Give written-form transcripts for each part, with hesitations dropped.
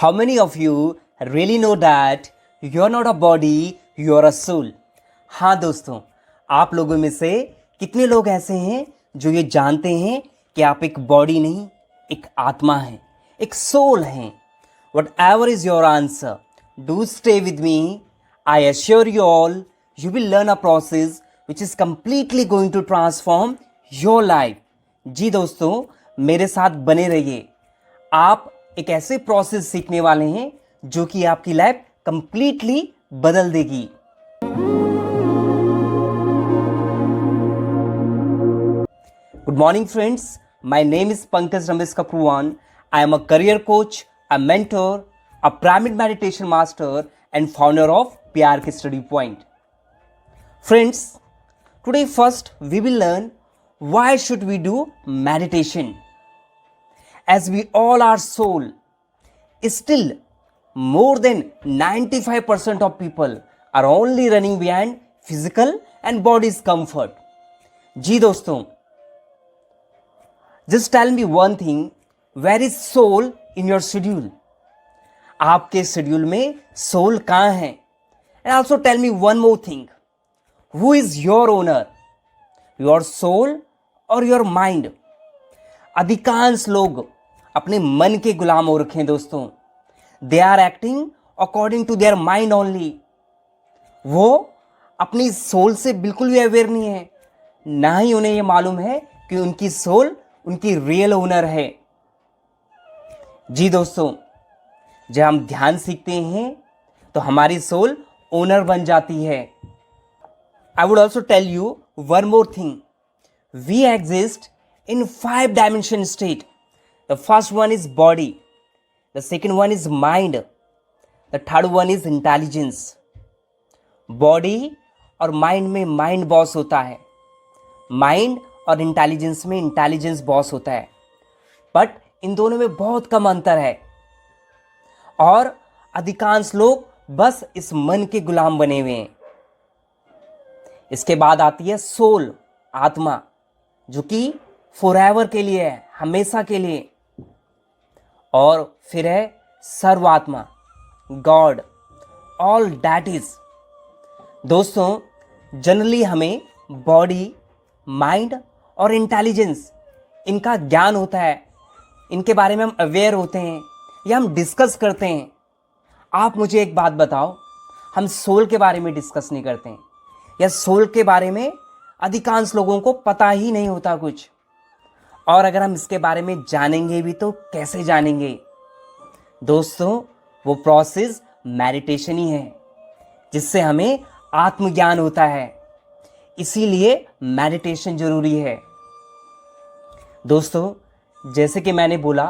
How many of you really know that you're not a body, you're a soul? हाँ दोस्तों, आप लोगों में से कितने लोग ऐसे हैं जो ये जानते हैं कि आप एक बॉडी नहीं, एक आत्मा हैं, एक सोल हैं? Whatever is your answer, do stay with me. I assure you all, you will learn a process which is completely going to transform your life. जी दोस्तों, मेरे साथ बने रहिए. आप एक ऐसे प्रोसेस सीखने वाले हैं जो कि आपकी लाइफ कंप्लीटली बदल देगी. Good morning friends, my name is Pankaj Ramesh Kapruwan. I am a career coach, a mentor, a pyramid meditation master and founder of PRK Study Point. Friends, today first we will learn why should we do meditation. As we all are soul, still more than 95% of people are only running behind physical and body's comfort. जी दोस्तों, just tell me one thing, where is soul in your schedule? आपके schedule में soul कहाँ है? And also tell me one more thing, who is your owner? Your soul or your mind? अधिकांश लोग अपने मन के गुलाम हो रखे हैं दोस्तों. They are acting according to their mind only. वो अपनी सोल से बिल्कुल भी अवेयर नहीं है, ना ही उन्हें ये मालूम है कि उनकी सोल उनकी रियल ओनर है. जी दोस्तों, जब हम ध्यान सीखते हैं तो हमारी सोल ओनर बन जाती है. I would also tell you one more thing, we exist in 5-dimension state. The first one is body, the second one is mind, the third one is intelligence. Body और mind में mind boss होता है, mind और intelligence में intelligence boss होता है, but इन दोनों में बहुत कम अंतर है और अधिकांश लोग बस इस मन के गुलाम बने हुए हैं. इसके बाद आती है सोल, आत्मा, जो कि फॉरएवर के लिए है, हमेशा के लिए. और फिर है सर्वात्मा, गॉड, ऑल दैट इज. दोस्तों, जनरली हमें बॉडी, माइंड और इंटेलिजेंस, इनका ज्ञान होता है, इनके बारे में हम अवेयर होते हैं या हम डिस्कस करते हैं. आप मुझे एक बात बताओ, हम सोल के बारे में डिस्कस नहीं करते हैं, या सोल के बारे में अधिकांश लोगों को पता ही नहीं होता कुछ. और अगर हम इसके बारे में जानेंगे भी तो कैसे जानेंगे? दोस्तों, वो प्रोसेस मेडिटेशन ही है, जिससे हमें आत्मज्ञान होता है. इसीलिए मेडिटेशन जरूरी है. दोस्तों, जैसे कि मैंने बोला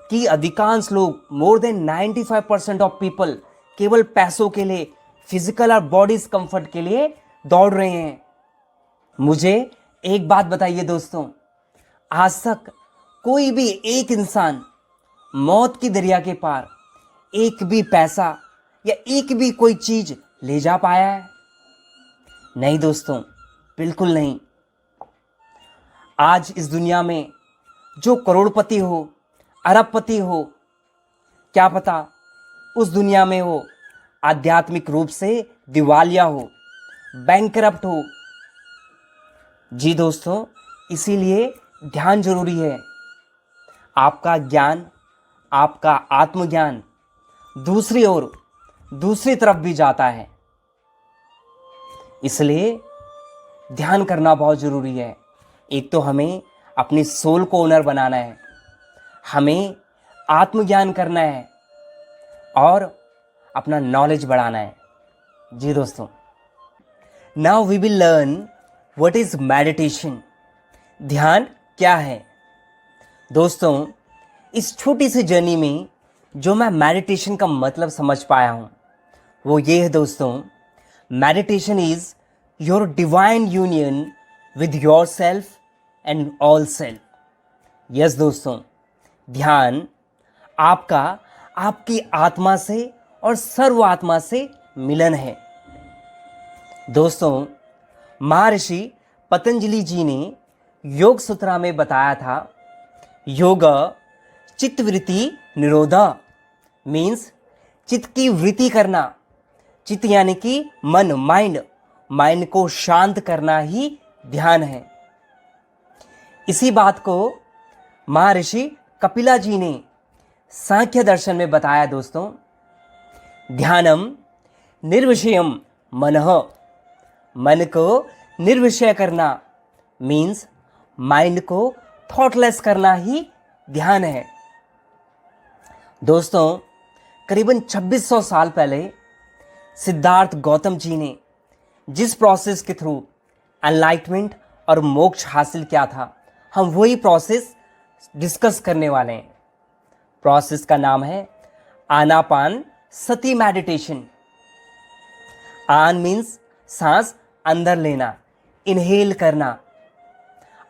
कि अधिकांश लोग, मोर देन 95% ऑफ पीपल, केवल पैसों के लिए, फिजिकल और बॉडीज कंफर्ट के लिए दौड़ रहे हैं. मुझे एक बात बताइए दोस्तों, आज तक कोई भी एक इंसान मौत की दरिया के पार एक भी पैसा या एक भी कोई चीज ले जा पाया है? नहीं दोस्तों, बिल्कुल नहीं. आज इस दुनिया में जो करोड़पति हो, अरबपति हो, क्या पता उस दुनिया में वो आध्यात्मिक रूप से दिवालिया हो, बैंकरप्ट हो. जी दोस्तों, इसीलिए ध्यान जरूरी है. आपका ज्ञान, आपका आत्मज्ञान दूसरी ओर, दूसरी तरफ भी जाता है. इसलिए ध्यान करना बहुत जरूरी है. एक तो हमें अपनी सोल को ओनर बनाना है, हमें आत्मज्ञान करना है और अपना नॉलेज बढ़ाना है. जी दोस्तों, now we will learn what is meditation. ध्यान क्या है? दोस्तों, इस छोटी सी जर्नी में जो मैं मेडिटेशन का मतलब समझ पाया हूं वो ये है दोस्तों, meditation is your divine union with your self and all self. Yes दोस्तों, ध्यान आपका आपकी आत्मा से और सर्वात्मा से मिलन है. दोस्तों, महर्षि पतंजलि जी ने योग सूत्रा में बताया था, योग चित्तवृत्ति निरोधा, मीन्स चित्त की वृत्ति करना। चित्त यानी कि मन, माइंड को शांत करना ही ध्यान है। इसी बात को महर्षि कपिला जी ने सांख्य दर्शन में बताया दोस्तों। ध्यानम निर्विषयम मनः, मन को निर्विषय करना मीन्स माइंड को थॉटलेस करना ही ध्यान है। दोस्तों करीबन 2600 साल पहले सिद्धार्थ गौतम जी ने जिस प्रोसेस के थ्रू एनलाइटमेंट और मोक्ष हासिल किया था, हम वही प्रोसेस डिस्कस करने वाले हैं। प्रोसेस का नाम है आनापान सती मेडिटेशन। आन मीन्स सांस अंदर लेना, इनहेल करना।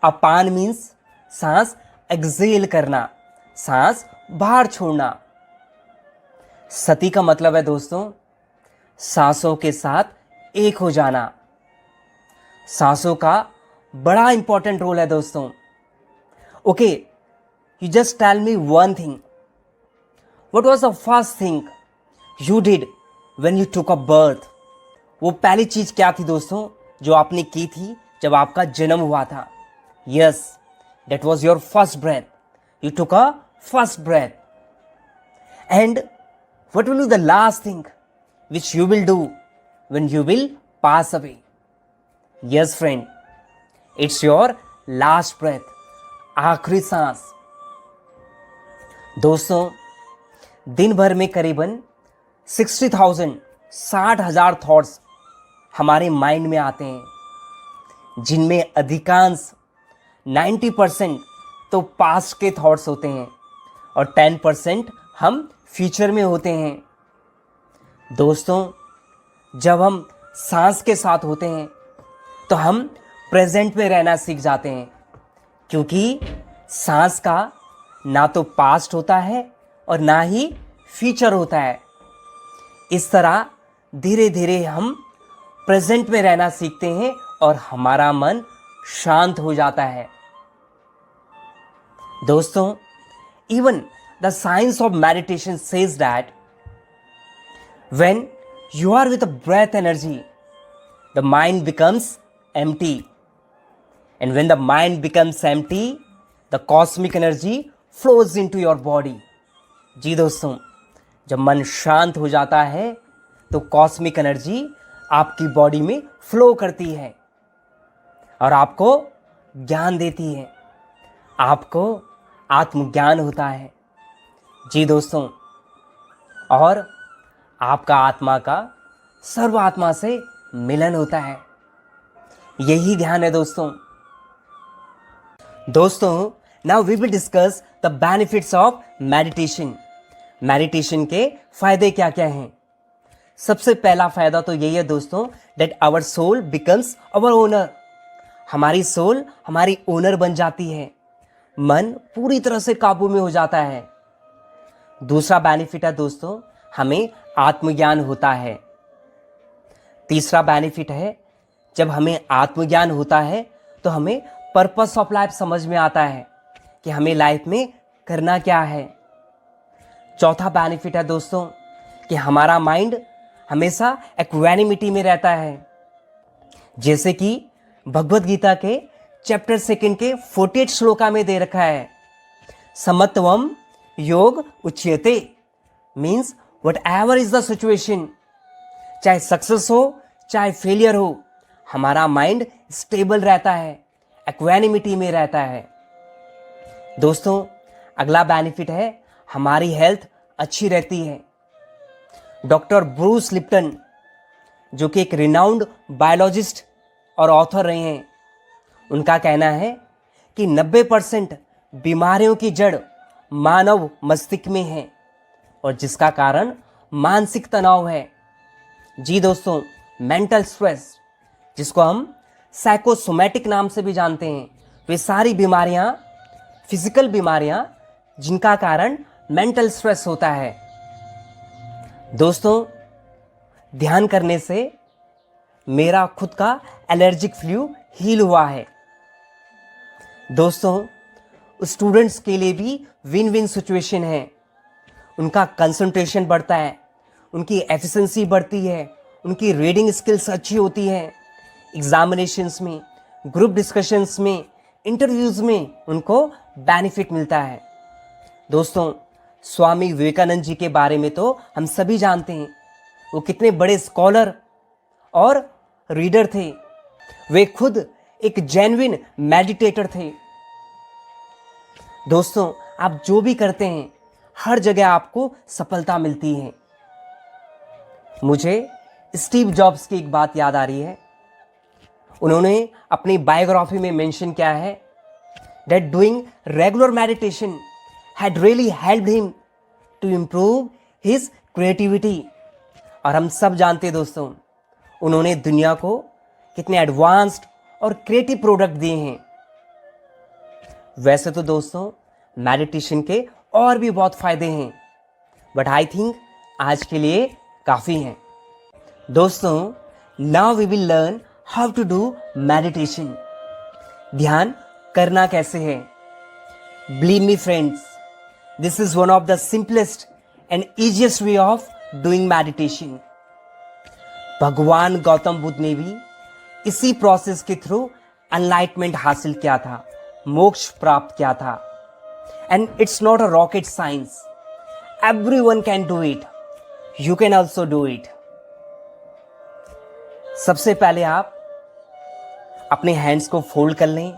अपान मीन्स सांस एक्सेल करना, सांस बाहर छोड़ना। सती का मतलब है दोस्तों सांसों के साथ एक हो जाना। सांसों का बड़ा इंपॉर्टेंट रोल है दोस्तों। Okay, you just tell me one thing, what was the first thing you did when you took a birth? वो पहली चीज क्या थी दोस्तों जो आपने की थी जब आपका जन्म हुआ था? Yes, that was your first breath. You took a first breath. And what will be the last thing which you will do when you will pass away? Yes friend, it's your last breath, आखिरी सांस। दोस्तों दिन भर में करीबन 60,000 thoughts हमारे mind में आते हैं, जिनमें अधिकांश 90% तो पास्ट के थॉट्स होते हैं और 10% हम फ्यूचर में होते हैं। दोस्तों जब हम सांस के साथ होते हैं तो हम प्रेजेंट में रहना सीख जाते हैं, क्योंकि सांस का ना तो पास्ट होता है और ना ही फ्यूचर होता है। इस तरह धीरे धीरे हम प्रेजेंट में रहना सीखते हैं और हमारा मन शांत हो जाता है। दोस्तों even the science of meditation says that when you are with a breath energy, the mind becomes empty, and when the mind becomes empty, the cosmic energy flows into your body. जी दोस्तों, जब मन शांत हो जाता है तो cosmic energy आपकी body में फ्लो करती है और आपको ज्ञान देती है, आपको आत्मज्ञान होता है। जी दोस्तों, और आपका आत्मा का सर्व आत्मा से मिलन होता है। यही ध्यान है दोस्तों। Now we will discuss the benefits of meditation. Meditation के फायदे क्या क्या हैं? सबसे पहला फायदा तो यही है दोस्तों, that our soul becomes our owner. हमारी सोल हमारी ओनर बन जाती है, मन पूरी तरह से काबू में हो जाता है। दूसरा बेनिफिट है दोस्तों, हमें आत्मज्ञान होता है। तीसरा बेनिफिट है, जब हमें आत्मज्ञान होता है तो हमें पर्पस ऑफ लाइफ समझ में आता है कि हमें लाइफ में करना क्या है। चौथा बेनिफिट है दोस्तों कि हमारा माइंड हमेशा इक्वानिमिटी में रहता है, जैसे कि भगवत गीता के चैप्टर 2 के 48 श्लोका में दे रखा है। समत्वम योग उच्यते means what ever is the situation, चाहे सक्सेस हो चाहे फेलियर हो, हमारा माइंड स्टेबल रहता है, इक्वानिमिटी में रहता है। दोस्तों अगला बेनिफिट है, हमारी हेल्थ अच्छी रहती है। डॉक्टर ब्रूस लिप्टन, जो कि एक रिनाउंड बायोलॉजिस्ट और ऑथर रहे हैं, उनका कहना है कि 90% बीमारियों की जड़ मानव मस्तिष्क में है और जिसका कारण मानसिक तनाव है। जी दोस्तों, मेंटल स्ट्रेस, जिसको हम साइकोसोमैटिक नाम से भी जानते हैं, वे सारी बीमारियां, फिजिकल बीमारियां जिनका कारण मेंटल स्ट्रेस होता है। दोस्तों ध्यान करने से मेरा खुद का एलर्जिक फ्लू हील हुआ है। दोस्तों स्टूडेंट्स के लिए भी विन विन सिचुएशन है। उनका कंसंट्रेशन बढ़ता है, उनकी एफिशिएंसी बढ़ती है, उनकी रीडिंग स्किल्स अच्छी होती है, एग्जामिनेशंस में, ग्रुप डिस्कशंस में, इंटरव्यूज़ में उनको बेनिफिट मिलता है। दोस्तों, स्वामी विवेकानंद जी के बारे में तो हम सभी जानते हैं। वो कितने बड़े स्कॉलर और रीडर थे। वे खुद एक जेन्युइन मेडिटेटर थे। दोस्तों, आप जो भी करते हैं हर जगह आपको सफलता मिलती है। मुझे स्टीव जॉब्स की एक बात याद आ रही है। उन्होंने अपनी बायोग्राफी में मेंशन किया है that doing regular meditation had really helped him to improve his creativity। और हम सब जानते हैं दोस्तों, उन्होंने दुनिया को कितने एडवांस्ड और क्रिएटिव प्रोडक्ट दिए हैं। वैसे तो दोस्तों मेडिटेशन के और भी बहुत फायदे हैं, बट आई थिंक आज के लिए काफ़ी हैं। दोस्तों, now we will learn how to do meditation. ध्यान करना कैसे है। Believe me friends, this is one of the simplest and easiest way of doing meditation. भगवान गौतम बुद्ध ने भी इसी प्रोसेस के थ्रू एनलाइटमेंट हासिल किया था, मोक्ष प्राप्त किया था। And it's not a rocket science, everyone can do it, you can also do it. सबसे पहले आप अपने हैंड्स को फोल्ड कर लें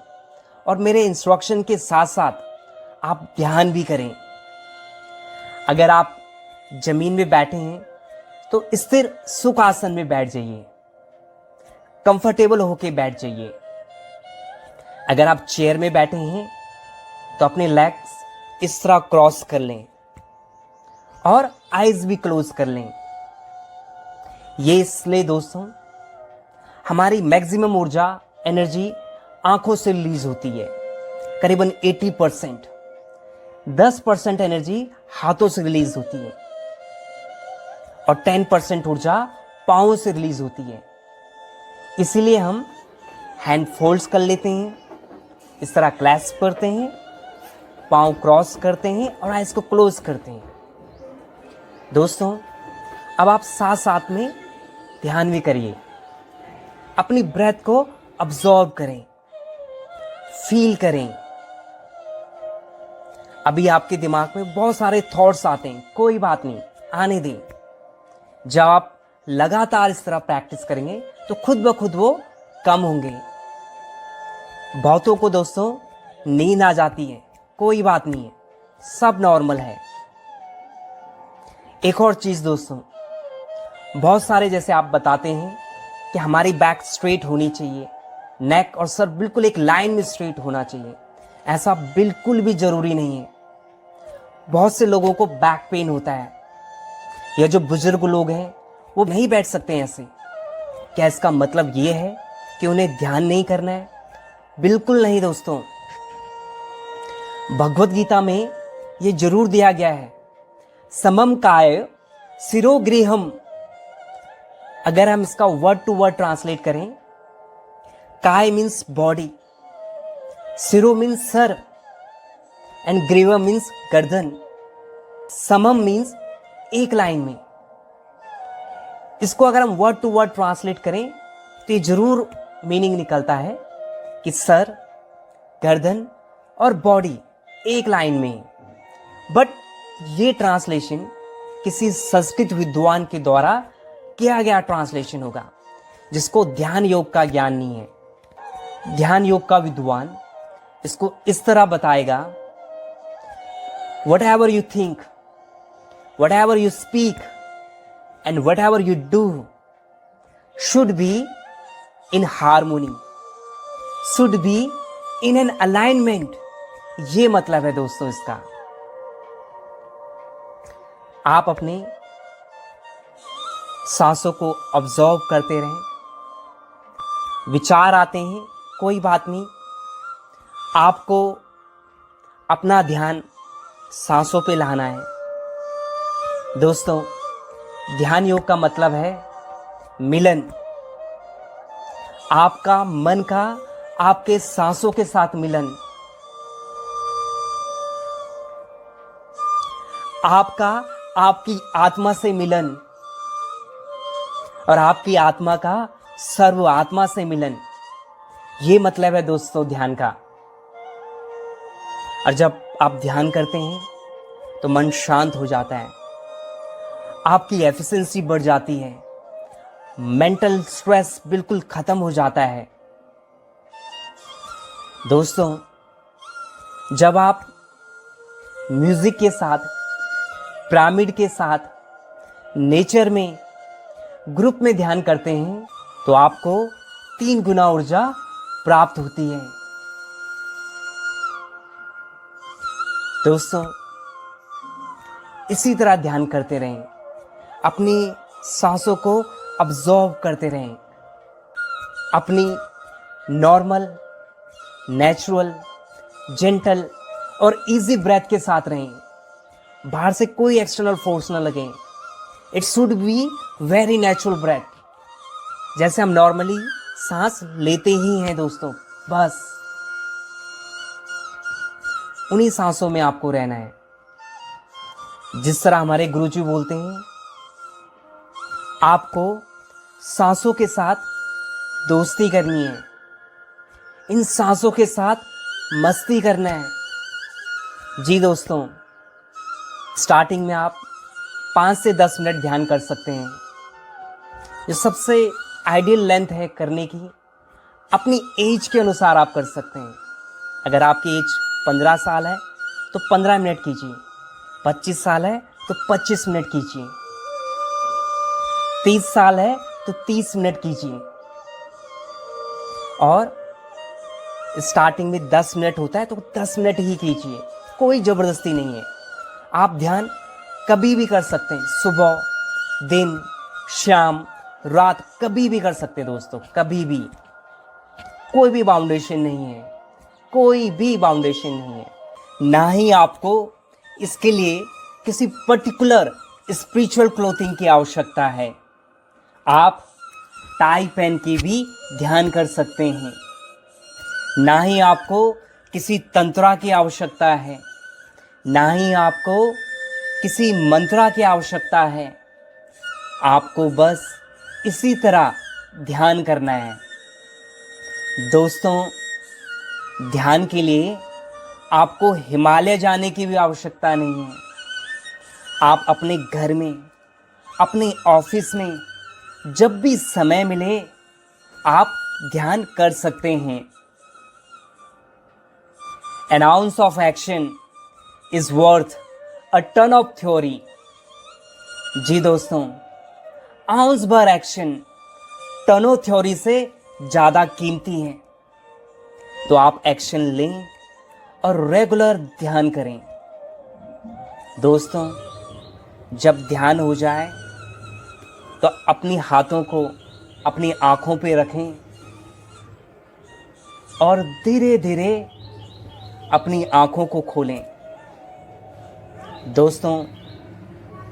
और मेरे इंस्ट्रक्शन के साथ साथ आप ध्यान भी करें। अगर आप जमीन में बैठे हैं तो स्थिर सुख आसन में बैठ जाइए, कंफर्टेबल होके बैठ जाइए। अगर आप चेयर में बैठे हैं तो अपने लेग्स इस तरह क्रॉस कर लें और आईज भी क्लोज कर लें। ये इसलिए दोस्तों, हमारी मैक्सिमम ऊर्जा एनर्जी आंखों से रिलीज होती है, करीबन 80%। 10% एनर्जी हाथों से रिलीज होती है और 10% ऊर्जा पांवों से रिलीज होती है। इसीलिए हम हैंड फोल्ड्स कर लेते हैं, इस तरह क्लैस्प करते हैं, पांव क्रॉस करते हैं और आइज को क्लोज करते हैं। दोस्तों, अब आप साथ साथ में ध्यान भी करिए, अपनी ब्रेथ को ऑब्जर्व करें, फील करें। अभी आपके दिमाग में बहुत सारे थॉट्स आते हैं, कोई बात नहीं, आने दें। जब आप लगातार इस तरह प्रैक्टिस करेंगे तो खुद ब खुद वो कम होंगे। बहुतों को दोस्तों नींद आ जाती है, कोई बात नहीं है, सब नॉर्मल है। एक और चीज दोस्तों, बहुत सारे जैसे आप बताते हैं कि हमारी बैक स्ट्रेट होनी चाहिए, नेक और सर बिल्कुल एक लाइन में स्ट्रेट होना चाहिए। ऐसा बिल्कुल भी जरूरी नहीं है। बहुत से लोगों को बैक पेन होता है, या जो बुजुर्ग लोग हैं वो नहीं बैठ सकते हैं ऐसे। क्या इसका मतलब ये है कि उन्हें ध्यान नहीं करना है? बिल्कुल नहीं दोस्तों। भगवत गीता में ये जरूर दिया गया है, समम काय शिरोगृहम। अगर हम इसका वर्ड टू वर्ड ट्रांसलेट करें, काय मीन्स बॉडी, सिरो मीन्स सर एंड ग्रीवा मीन्स गर्दन। समम मीन्स एक लाइन में। इसको अगर हम वर्ड टू वर्ड ट्रांसलेट करें तो ये जरूर मीनिंग निकलता है कि सर, गर्दन और बॉडी एक लाइन में। बट ये ट्रांसलेशन किसी संस्कृत विद्वान के द्वारा किया गया ट्रांसलेशन होगा, जिसको ध्यान योग का ज्ञान नहीं है। ध्यान योग का विद्वान इसको इस तरह बताएगा, whatever you think, whatever you speak and whatever you do should be in harmony, should be in an alignment। ये मतलब है दोस्तों इसका। आप अपने सांसों को ऑब्जर्व करते रहें। विचार आते हैं, कोई बात नहीं, आपको अपना ध्यान सांसों पे लाना है। दोस्तों, ध्यान योग का मतलब है मिलन, आपका मन का आपके सांसों के साथ मिलन। आपका आपकी आत्मा से मिलन और आपकी आत्मा का सर्व आत्मा से मिलन, ये मतलब है दोस्तों ध्यान का। और जब आप ध्यान करते हैं तो मन शांत हो जाता है, आपकी एफिशिएंसी बढ़ जाती है, मेंटल स्ट्रेस बिल्कुल खत्म हो जाता है। दोस्तों, जब आप म्यूजिक के साथ, पिरामिड के साथ, नेचर में, ग्रुप में ध्यान करते हैं तो आपको 3 गुना ऊर्जा प्राप्त होती है। दोस्तों, इसी तरह ध्यान करते रहें, अपनी सांसों को ऑब्जर्व करते रहें, अपनी नॉर्मल, नेचुरल, जेंटल और इजी ब्रेथ के साथ रहें। बाहर से कोई एक्सटर्नल फोर्स ना लगे। It should be very natural breath, जैसे हम नॉर्मली सांस लेते ही हैं दोस्तों, बस उन्हीं सांसों में आपको रहना है। जिस तरह हमारे गुरुजी बोलते हैं, आपको सांसों के साथ दोस्ती करनी है, इन सांसों के साथ मस्ती करना है। जी दोस्तों, स्टार्टिंग में आप 5 से 10 मिनट ध्यान कर सकते हैं। जो सबसे आइडियल लेंथ है करने की, अपनी एज के अनुसार आप कर सकते हैं। अगर आपकी एज 15 साल है तो 15 मिनट कीजिए, 25 साल है तो 25 मिनट कीजिए, 30 साल है तो 30 मिनट कीजिए। और स्टार्टिंग में 10 मिनट होता है तो 10 मिनट ही कीजिए, कोई ज़बरदस्ती नहीं है। आप ध्यान कभी भी कर सकते हैं, सुबह, दिन, शाम, रात, कभी भी कर सकते हैं दोस्तों, कभी भी। कोई भी बाउंडेशन नहीं है, कोई भी बाउंडेशन नहीं है। ना ही आपको इसके लिए किसी पर्टिकुलर स्पिरिचुअल क्लोथिंग की आवश्यकता है। आप टाई पहन के भी ध्यान कर सकते हैं। ना ही आपको किसी तंत्रा की आवश्यकता है, ना ही आपको किसी मंत्रा की आवश्यकता है। आपको बस इसी तरह ध्यान करना है। दोस्तों, ध्यान के लिए आपको हिमालय जाने की भी आवश्यकता नहीं है। आप अपने घर में, अपने ऑफिस में, जब भी समय मिले आप ध्यान कर सकते हैं। An ounce of action is worth a ton of theory। जी दोस्तों, आउंस भर एक्शन टनों थ्योरी से ज़्यादा कीमती है। तो आप एक्शन लें और रेगुलर ध्यान करें। दोस्तों, जब ध्यान हो जाए तो अपनी हाथों को अपनी आँखों पे रखें और धीरे धीरे अपनी आँखों को खोलें। दोस्तों,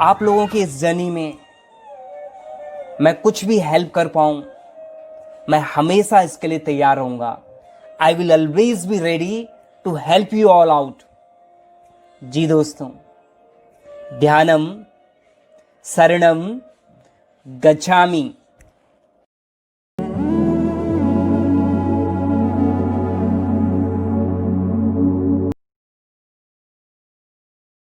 आप लोगों की इस जर्नी में मैं कुछ भी हेल्प कर पाऊँ, मैं हमेशा इसके लिए तैयार रहूँगा। I will always be ready to help you all out. जी दोस्तों, ध्यानम शरणम गच्छामि।